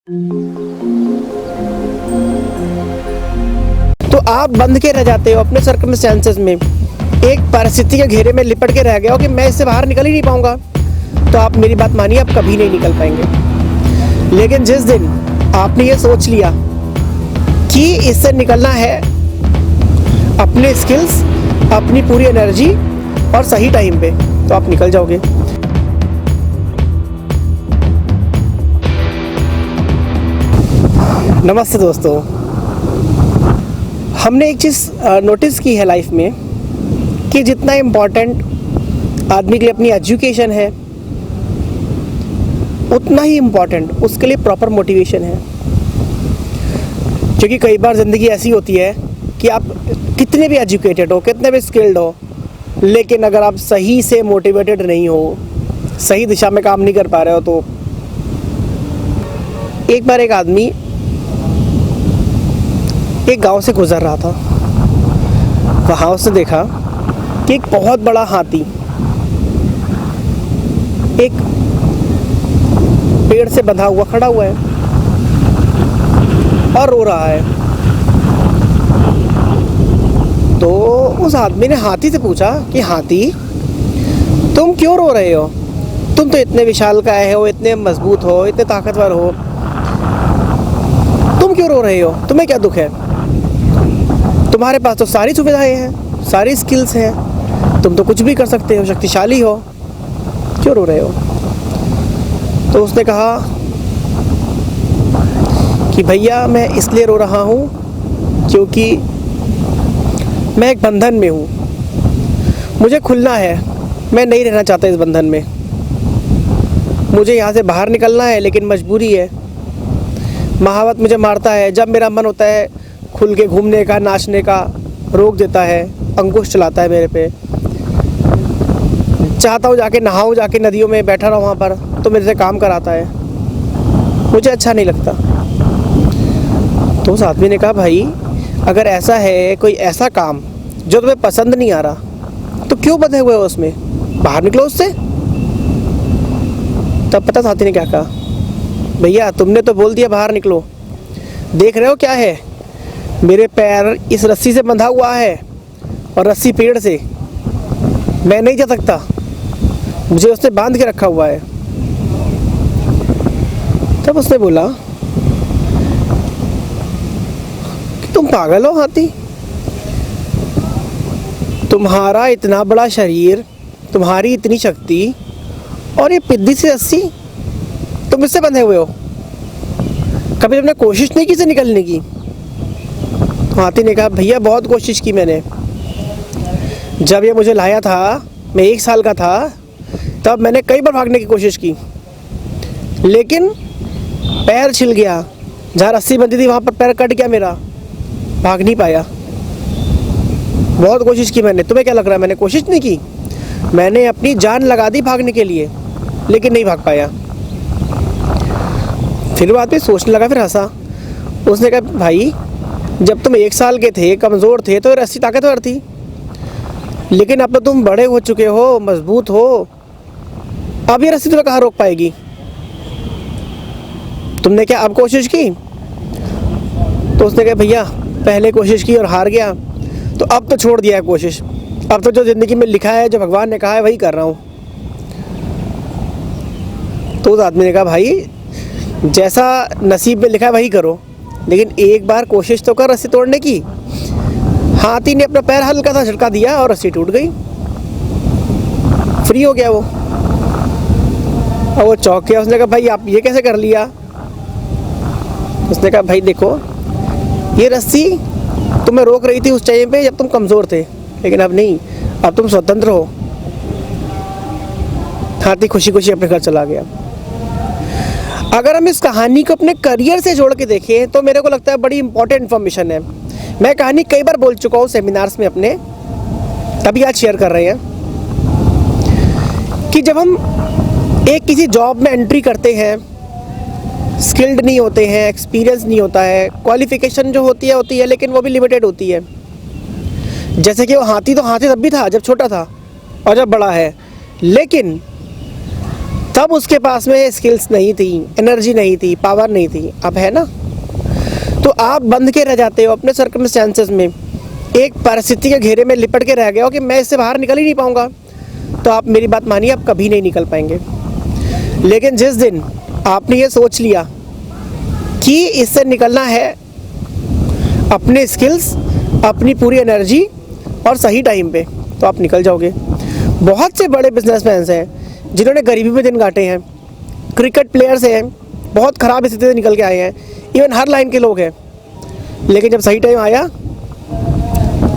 तो आप बंध के रह जाते हो अपने सर्कमस्टेंसेस में, एक परिस्थिति के घेरे में लिपट के रह गए हो कि मैं इससे बाहर निकल ही नहीं पाऊंगा। तो आप मेरी बात मानिए, आप कभी नहीं निकल पाएंगे। लेकिन जिस दिन आपने ये सोच लिया कि इससे निकलना है, अपने स्किल्स, अपनी पूरी एनर्जी और सही टाइम पे, तो आप निकल जाओगे। नमस्ते दोस्तों, हमने एक चीज़ नोटिस की है लाइफ में कि जितना इम्पॉर्टेंट आदमी के लिए अपनी एजुकेशन है, उतना ही इम्पॉर्टेंट उसके लिए प्रॉपर मोटिवेशन है। क्योंकि कई बार ज़िंदगी ऐसी होती है कि आप कितने भी एजुकेटेड हो, कितने भी स्किल्ड हो, लेकिन अगर आप सही से मोटिवेटेड नहीं हो, सही दिशा में काम नहीं कर पा रहे हो, तो एक बार एक आदमी एक गांव से गुजर रहा था। वहाँ उसने देखा कि एक बहुत बड़ा हाथी एक पेड़ से बंधा हुआ खड़ा हुआ है और रो रहा है। तो उस आदमी ने हाथी से पूछा कि हाथी, तुम क्यों रो रहे हो? तुम तो इतने विशालकाय हो, इतने मजबूत हो, इतने ताकतवर हो, तुम क्यों रो रहे हो? तुम्हें क्या दुख है? तुम्हारे पास तो सारी सुविधाएं हैं, सारी स्किल्स हैं, तुम तो कुछ भी कर सकते हो, शक्तिशाली हो, क्यों रो रहे हो? तो उसने कहा कि भैया, मैं इसलिए रो रहा हूँ क्योंकि मैं एक बंधन में हूँ, मुझे खुलना है, मैं नहीं रहना चाहता इस बंधन में, मुझे यहाँ से बाहर निकलना है, लेकिन मजबूरी है। महावत मुझे मारता है, जब मेरा मन होता है खुल के घूमने का, नाचने का, रोक देता है, अंकुश चलाता है मेरे पे। चाहता हूँ जाके नहाऊँ, जाके नदियों में बैठा रहूँ वहाँ पर, तो मेरे से काम कराता है, मुझे अच्छा नहीं लगता। तो उस आदमी ने कहा, भाई अगर ऐसा है, कोई ऐसा काम जो तुम्हें पसंद नहीं आ रहा, तो क्यों बंधे हुए हो उसमें? बाहर निकलो उससे। तब पता साथी ने क्या कहा, भैया तुमने तो बोल दिया बाहर निकलो, देख रहे हो क्या है? मेरे पैर इस रस्सी से बंधा हुआ है और रस्सी पेड़ से, मैं नहीं जा सकता, मुझे उसने बांध के रखा हुआ है। तब उसने बोला कि तुम पागल हो हाथी, तुम्हारा इतना बड़ा शरीर, तुम्हारी इतनी शक्ति, और ये पिद्दी सी रस्सी, तुम इससे बंधे हुए हो, कभी तुमने कोशिश नहीं की से निकलने की? हाथी ने कहा, भैया बहुत कोशिश की मैंने, जब ये मुझे लाया था, मैं 1 साल का था, तब मैंने कई बार भागने की कोशिश की, लेकिन पैर छिल गया, जहाँ रस्सी बंधी थी वहाँ पर पैर कट गया मेरा, भाग नहीं पाया। बहुत कोशिश की मैंने, तुम्हें क्या लग रहा है मैंने कोशिश नहीं की? मैंने अपनी जान लगा दी भागने के लिए, लेकिन नहीं भाग पाया। फिर वो आदमी सोचने लगा, फिर हंसा। उसने कहा, भाई जब तुम 1 साल के थे, कमज़ोर थे, तो रस्सी ताकतवर थी, लेकिन अब तो तुम बड़े हो चुके हो, मजबूत हो, अब ये रस्सी तुम्हें कहाँ रोक पाएगी? तुमने क्या अब कोशिश की? तो उसने कहा, भैया पहले कोशिश की और हार गया, तो अब तो छोड़ दिया है कोशिश, अब तो जो ज़िंदगी में लिखा है, जो भगवान ने कहा है, वही कर रहा हूँ। तो उस आदमी ने कहा, भाई जैसा नसीब में लिखा है वही करो, लेकिन एक बार कोशिश तो कर रस्सी तोड़ने की। हाथी ने अपना पैर हल्का सा झटका दिया और रस्सी टूट गई, फ्री हो गया वो। और वो चौंक गया, उसने कहा, भाई आप ये कैसे कर लिया? उसने कहा, भाई देखो, ये रस्सी तुम्हें रोक रही थी उस टाइम पे जब तुम कमज़ोर थे, लेकिन अब नहीं, अब तुम स्वतंत्र हो। हाथी खुशी खुशी अपने घर चला गया। अगर हम इस कहानी को अपने करियर से जोड़ के देखें, तो मेरे को लगता है बड़ी इंपॉर्टेंट इन्फॉर्मेशन है। मैं कहानी कई बार बोल चुका हूँ सेमिनार्स में अपने, तभी आज शेयर कर रहे हैं कि जब हम एक किसी जॉब में एंट्री करते हैं, स्किल्ड नहीं होते हैं, एक्सपीरियंस नहीं होता है, क्वालिफिकेशन जो होती है, लेकिन वो भी लिमिटेड होती है। जैसे कि वो हाथी, तो हाथी तब भी था जब छोटा था और जब बड़ा है, लेकिन तब उसके पास में स्किल्स नहीं थी, एनर्जी नहीं थी, पावर नहीं थी, अब है ना। तो आप बंध के रह जाते हो अपने सर्कमस्टेंसेस में, एक परिस्थिति के घेरे में लिपट के रह गए हो कि मैं इससे बाहर निकल ही नहीं पाऊंगा। तो आप मेरी बात मानिए, आप कभी नहीं निकल पाएंगे। लेकिन जिस दिन आपने ये सोच लिया कि इससे निकलना है, अपने स्किल्स, अपनी पूरी एनर्जी और सही टाइम पे, तो आप निकल जाओगे। बहुत से बड़े बिजनेसमैन हैं जिन्होंने गरीबी में दिन काटे हैं, क्रिकेट प्लेयर्स हैं, बहुत ख़राब स्थिति से निकल के आए हैं, इवन हर लाइन के लोग हैं। लेकिन जब सही टाइम आया,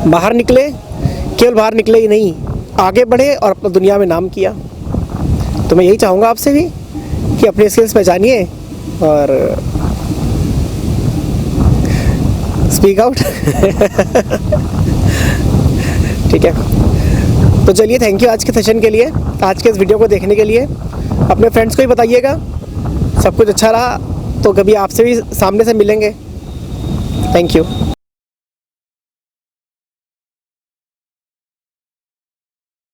बाहर निकले, केवल बाहर निकले ही नहीं, आगे बढ़े और अपना दुनिया में नाम किया। तो मैं यही चाहूँगा आपसे भी कि अपने स्किल्स पहचानिए और स्पीक आउट। ठीक है, तो चलिए, थैंक यू आज के सेशन के लिए, आज के इस वीडियो को देखने के लिए। अपने फ्रेंड्स को ही बताइएगा। सब कुछ अच्छा रहा तो कभी आपसे भी सामने से मिलेंगे। Thank you.